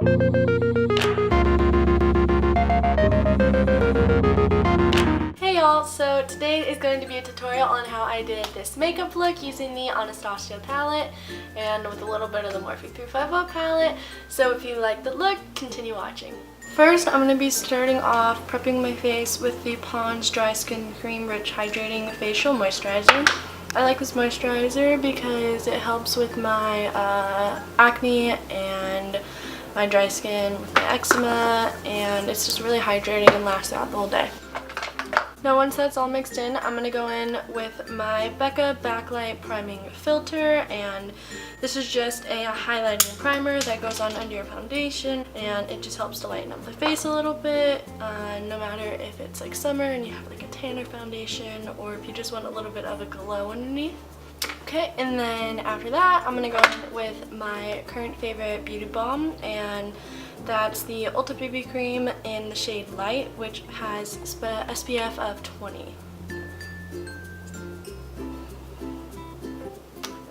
Hey y'all, so today is going to be a tutorial on how I did this makeup look using the ANASTASIA palette and with a little bit of the Morphe 350 palette. So if you like the look, continue watching. First, I'm going to be starting off prepping my face with the Pond's Dry Skin Cream Rich Hydrating Facial Moisturizer. I like this moisturizer because it helps with my acne and my dry skin with my eczema, and it's just really hydrating and lasts out the whole day. Now once that's all mixed in, I'm going to go in with my Becca Backlight Priming Filter, and this is just a highlighting primer that goes on under your foundation, and it just helps to lighten up the face a little bit, no matter if it's like summer and you have like a tanner foundation or if you just want a little bit of a glow underneath. Okay, and then after that, I'm going to go in with my current favorite beauty balm, and that's the Ulta BB Cream in the shade Light, which has SPF of 20.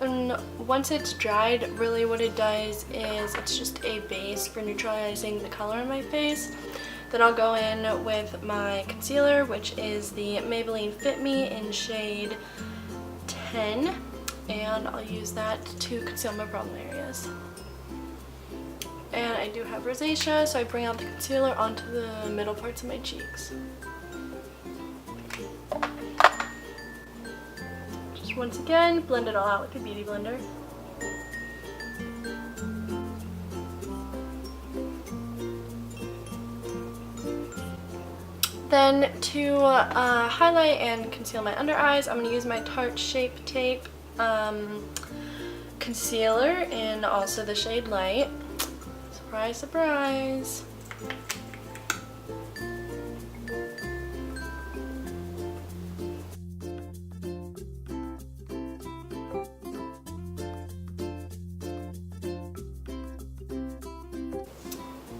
And once it's dried, really what it does is it's just a base for neutralizing the color on my face. Then I'll go in with my concealer, which is the Maybelline Fit Me in shade 10, and I'll use that to conceal my problem areas. And I do have rosacea, so I bring out the concealer onto the middle parts of my cheeks. Just once again, blend it all out with the Beauty Blender. Then to highlight and conceal my under eyes, I'm going to use my Tarte Shape Tape concealer in also the shade Light. Surprise, surprise.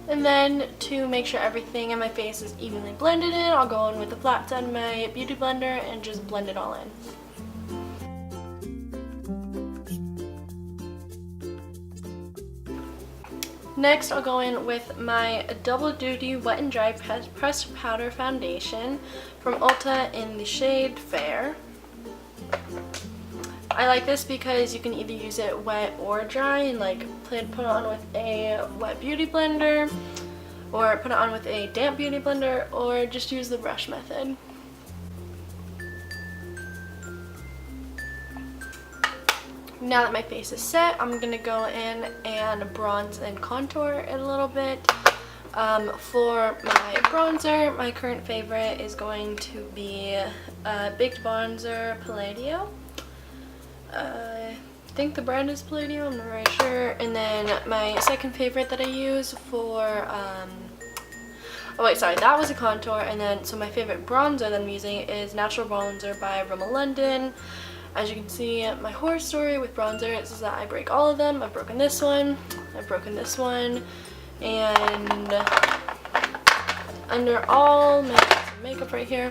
And then to make sure everything in my face is evenly blended in, I'll go in with the flat side of my Beauty Blender and just blend it all in. Next, I'll go in with my Double Duty Wet n Dry Pressed Powder Foundation from Ulta in the shade Fair. I like this because you can either use it wet or dry, and like put it on with a wet beauty blender, or put it on with a damp beauty blender, or just use the brush method. Now that my face is set, I'm going to go in and bronze and contour it a little bit. For my bronzer, my current favorite is going to be Baked Bronzer Palladio. I think the brand is Palladio, I'm not very sure. And then my second favorite that I use for, oh wait, sorry, that was a contour. And then, so my favorite bronzer that I'm using is Natural Bronzer by Rimmel London. As you can see, my horror story with bronzer is that I break all of them. I've broken this one, I've broken this one, and under all my makeup right here,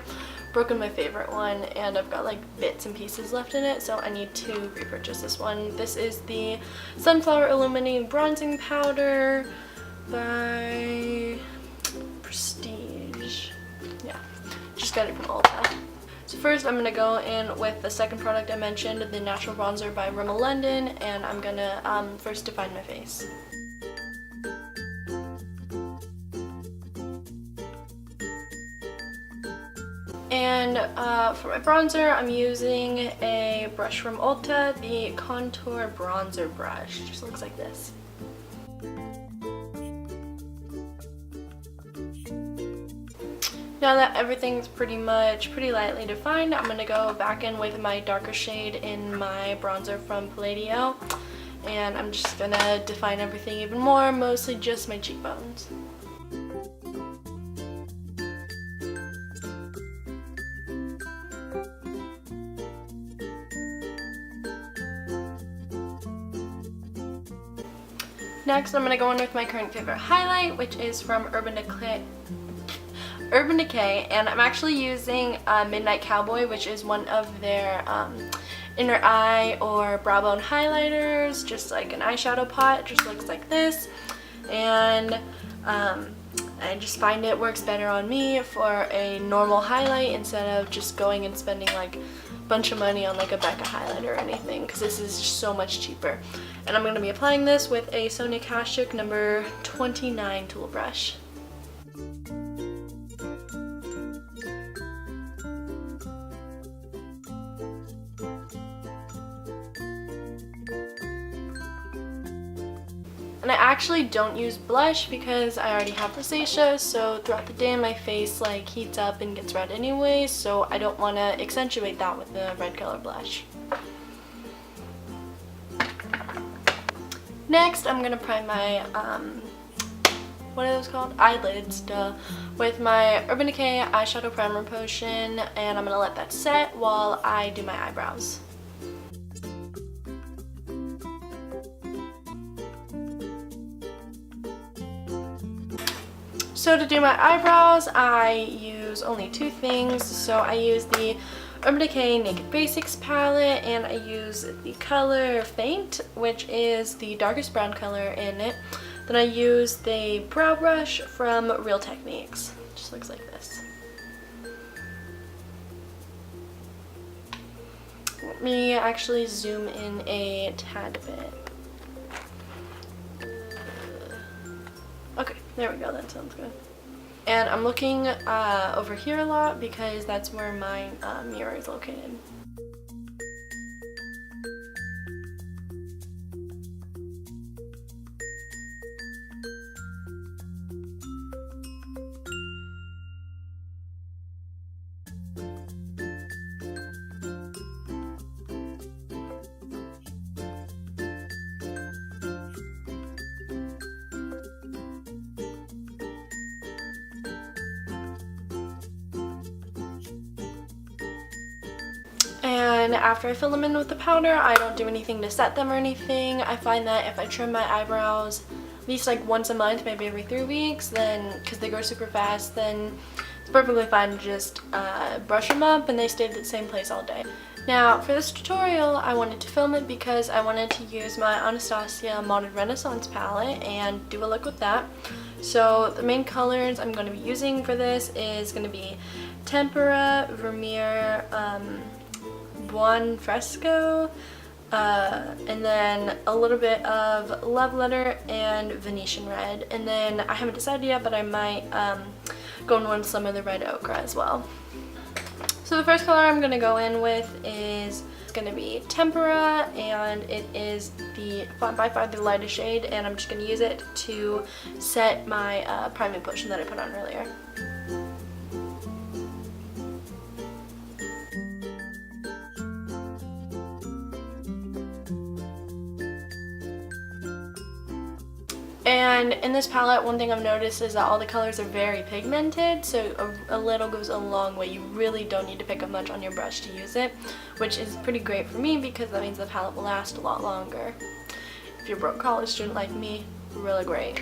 broken my favorite one, and I've got like bits and pieces left in it, so I need to repurchase this one. This is the Sunflower Illuminating Bronzing Powder by Prestige. Yeah, just got it from Ulta. So first I'm going to go in with the second product I mentioned, the Natural Bronzer by Rimmel London, and I'm going to first define my face. And for my bronzer, I'm using a brush from Ulta, the Contour Bronzer Brush. It just looks like this. Now that everything's pretty lightly defined, I'm going to go back in with my darker shade in my bronzer from Palladio, and I'm just going to define everything even more, mostly just my cheekbones. Next, I'm going to go in with my current favorite highlight, which is from Urban Decay, and I'm actually using Midnight Cowboy, which is one of their inner eye or brow bone highlighters, just like an eyeshadow pot. It just looks like this. and I just find it works better on me for a normal highlight instead of just going and spending like a bunch of money on like a Becca highlighter or anything, because this is just so much cheaper. And I'm going to be applying this with a Sonia Kashuk number 29 tool brush. And I actually don't use blush because I already have rosacea, so throughout the day my face like heats up and gets red anyway, so I don't want to accentuate that with the red color blush. Next, I'm going to prime my, what are those called? Eyelids, with my Urban Decay eyeshadow primer potion, and I'm going to let that set while I do my eyebrows. So to do my eyebrows, I use only two things. So I use the Urban Decay Naked Basics palette, and I use the color Faint, which is the darkest brown color in it. Then I use the brow brush from Real Techniques. It just looks like this. Let me actually zoom in a tad bit. Okay, there we go, that sounds good. And I'm looking over here a lot because that's where my mirror is located. And after I fill them in with the powder, I don't do anything to set them or anything. I find that if I trim my eyebrows at least like once a month, maybe every 3 weeks, then because they grow super fast, then it's perfectly fine to just brush them up and they stay at the same place all day. Now for this tutorial, I wanted to film it because I wanted to use my ANASTASIA Modern Renaissance palette and do a look with that. So the main colors I'm going to be using for this is going to be Tempera, Vermeer, Buon Fresco, and then a little bit of Love Letter and Venetian Red. And then I haven't decided yet, but I might go in with some of the Red Ochre as well. So the first color I'm going to go in with is going to be Tempera, and it is by far the lightest shade, and I'm just going to use it to set my priming potion that I put on earlier. And in this palette, one thing I've noticed is that all the colors are very pigmented, so a little goes a long way. You really don't need to pick up much on your brush to use it, which is pretty great for me because that means the palette will last a lot longer. If you're a broke college student like me, really great.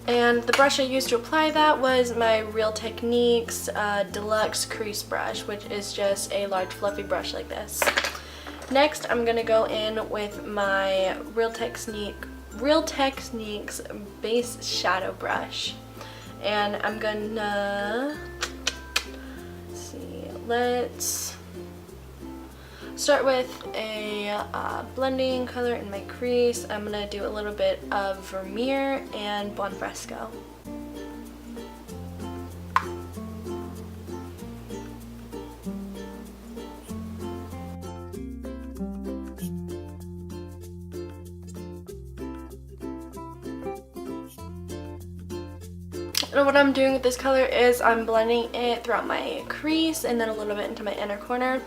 And the brush I used to apply that was my Real Techniques Deluxe Crease Brush, which is just a large fluffy brush like this. Next, I'm going to go in with my Real Techniques Base Shadow Brush, and I'm gonna let's start with a blending color in my crease. I'm gonna do a little bit of Vermeer and Buon Fresco. And what I'm doing with this color is I'm blending it throughout my crease and then a little bit into my inner corner.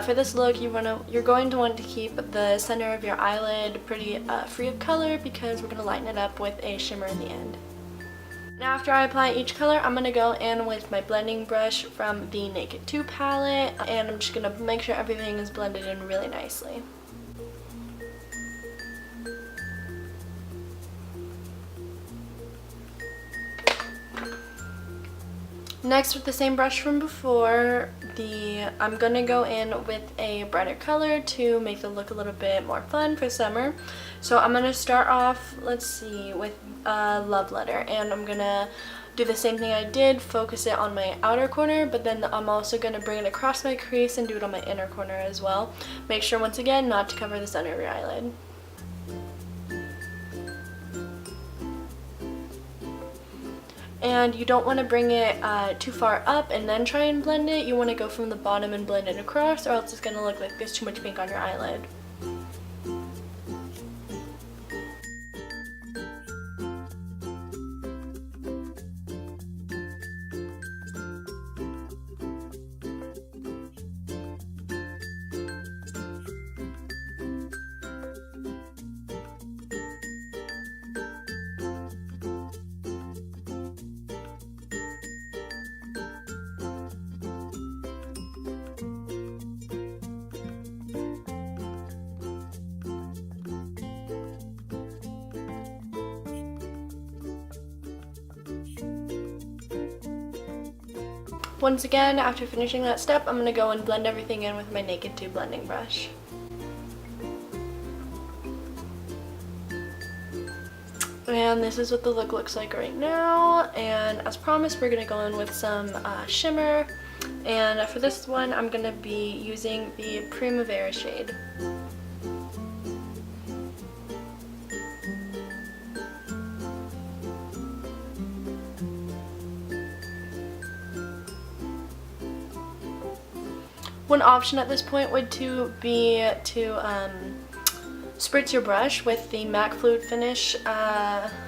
For this look, you're going to want to keep the center of your eyelid pretty free of color because we're going to lighten it up with a shimmer in the end. Now after I apply each color, I'm going to go in with my blending brush from the Naked 2 palette, and I'm just going to make sure everything is blended in really nicely. Next, with the same brush from before, I'm gonna go in with a brighter color to make the look a little bit more fun for summer. So I'm gonna start off, let's see, with Love Letter, and I'm gonna do the same thing I did, focus it on my outer corner, but then I'm also gonna bring it across my crease and do it on my inner corner as well. Make sure, once again, not to cover the center of your eyelid. And you don't want to bring it too far up and then try and blend it. You want to go from the bottom and blend it across, or else it's going to look like there's too much pink on your eyelid. Once again, after finishing that step, I'm going to go and blend everything in with my Naked 2 blending brush. And this is what the look looks like right now. And as promised, we're going to go in with some shimmer. And for this one, I'm going to be using the Primavera shade. One option at this point would be to spritz your brush with the MAC Fluid Finish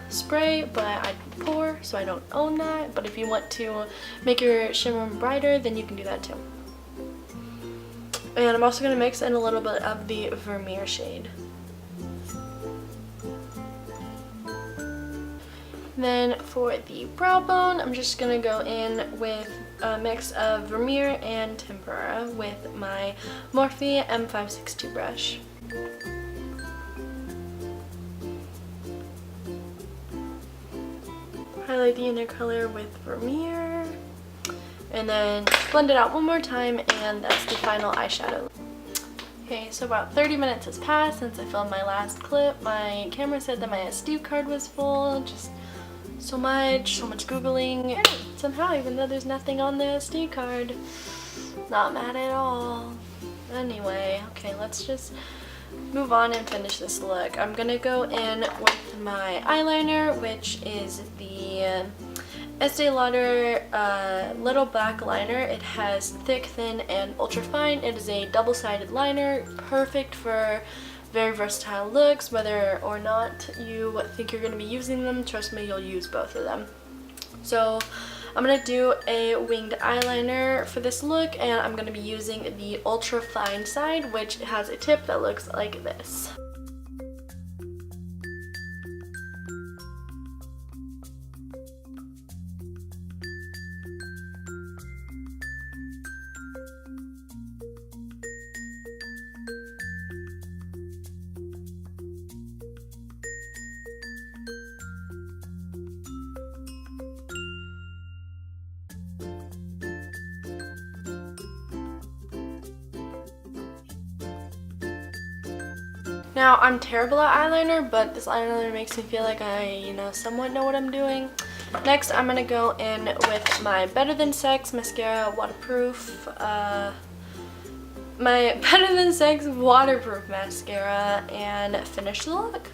spray, but I pour, so I don't own that. But if you want to make your shimmer brighter, then you can do that too. And I'm also going to mix in a little bit of the Vermeer shade. Then for the brow bone, I'm just going to go in with a mix of Vermeer and Tempera with my Morphe M562 brush. Highlight the inner color with Vermeer, and then blend it out one more time, and that's the final eyeshadow. Okay, so about 30 minutes has passed since I filmed my last clip. My camera said that my SD card was full, just so much Googling, and somehow, even though there's nothing on the SD card, not mad at all. Anyway, okay, let's just move on and finish this look. I'm gonna go in with my eyeliner, which is the Estee Lauder Little Black Liner. It has thick, thin, and ultra fine. It is a double-sided liner, perfect for very versatile looks. Whether or not you think you're going to be using them, trust me, you'll use both of them. So I'm going to do a winged eyeliner for this look, and I'm going to be using the ultra fine side, which has a tip that looks like this. Now, I'm terrible at eyeliner, but this eyeliner makes me feel like I, somewhat know what I'm doing. Next, I'm going to go in with my Better Than Sex Mascara Waterproof. My Better Than Sex Waterproof Mascara, and finish the look.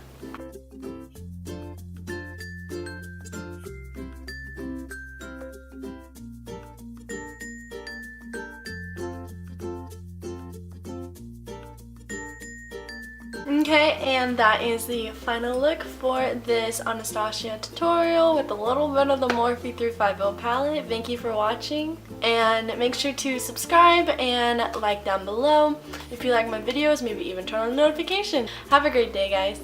Okay, and that is the final look for this Anastasia tutorial with a little bit of the Morphe 350 palette. Thank you for watching, and make sure to subscribe and like down below if you like my videos, maybe even turn on the notification. Have a great day, guys.